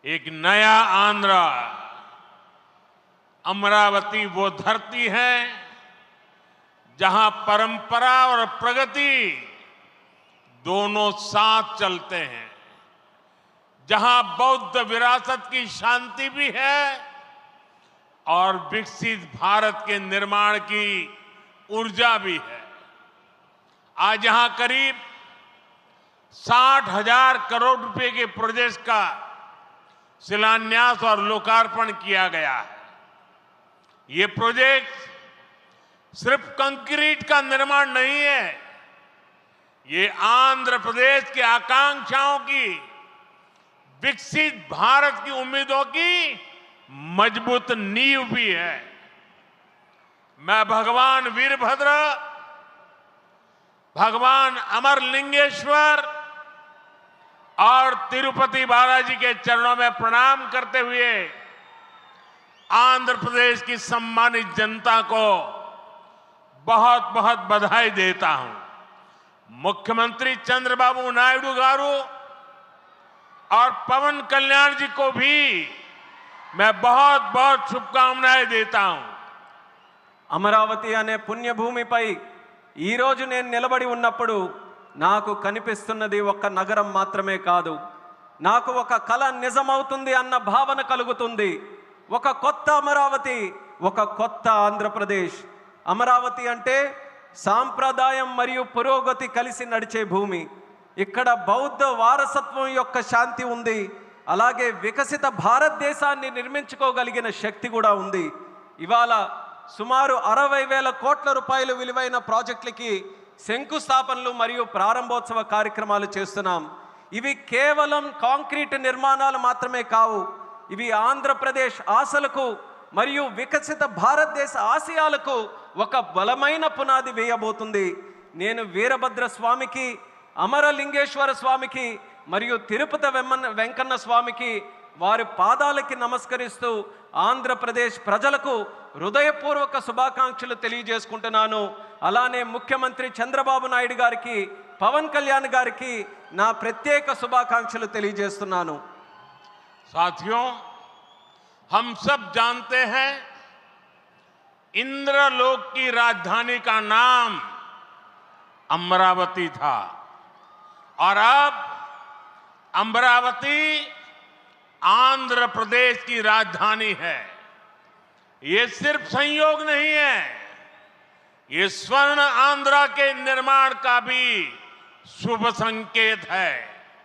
एक नया आंध्र, अमरावती वो धरती है जहां परंपरा और प्रगति दोनों साथ चलते हैं, जहां बौद्ध विरासत की शांति भी है और विकसित भारत के निर्माण की ऊर्जा भी है। आज यहां करीब 60,000 करोड़ रुपए के प्रोजेक्ट का शिलान्यास और लोकार्पण किया गया है। ये प्रोजेक्ट सिर्फ कंक्रीट का निर्माण नहीं है, ये आंध्र प्रदेश की आकांक्षाओं की, विकसित भारत की उम्मीदों की मजबूत नींव भी है। मैं भगवान वीरभद्र, भगवान अमरलिंगेश्वर और तिरुपति बालाजी के चरणों में प्रणाम करते हुए आंध्र प्रदेश की सम्मानित जनता को बहुत बहुत बधाई देता हूं। मुख्यमंत्री चंद्रबाबू नायडू गारू और पवन कल्याण जी को भी मैं बहुत बहुत शुभकामनाएं देता हूं। అమరావతి అనే పుణ్యభూమిపై ఈ రోజు నేను నిలబడి ఉన్నప్పుడు నాకు కనిపిస్తున్నది ఒక నగరం మాత్రమే కాదు, నాకు ఒక కల నిజమవుతుంది అన్న భావన కలుగుతుంది. ఒక కొత్త అమరావతి, ఒక కొత్త ఆంధ్రప్రదేశ్. అమరావతి అంటే సాంప్రదాయం మరియు పురోగతి కలిసి నడిచే భూమి. ఇక్కడ బౌద్ధ వారసత్వం యొక్క శాంతి ఉంది, అలాగే వికసిత భారతదేశాన్ని నిర్మించుకోగలిగిన శక్తి కూడా ఉంది. ఇవాళ సుమారు 60,000 కోట్ల రూపాయలు విలువైన ప్రాజెక్టులకి శంకుస్థాపనలు మరియు ప్రారంభోత్సవ కార్యక్రమాలు చేస్తున్నాం. ఇవి కేవలం కాంక్రీట్ నిర్మాణాలు మాత్రమే కావు, ఇవి ఆంధ్రప్రదేశ్ ఆశలకు మరియు వికసిత భారతదేశ ఆశయాలకు ఒక బలమైన పునాది వేయబోతుంది. నేను వీరభద్ర స్వామికి, అమరలింగేశ్వర స్వామికి మరియు తిరుపతి వెంకన్న స్వామికి వారి పాదాలకి నమస్కరిస్తూ ఆంధ్రప్రదేశ్ ప్రజలకు హృదయపూర్వక శుభాకాంక్షలు తెలియజేసుకుంటున్నాను. అలానే ముఖ్యమంత్రి చంద్రబాబు నాయుడు గారికి, పవన్ కళ్యాణ్ గారికి నా ప్రత్యేక శుభాకాంక్షలు తెలియజేస్తున్నాను. साथियों, हम सब जानते हैं इंद्रलोक की राजधानी का नाम अमरावती था और अब अमरावती आंध्र प्रदेश की राजधानी है। ये सिर्फ संयोग नहीं है, ये स्वर्ण आंध्रा के निर्माण का भी शुभ संकेत है।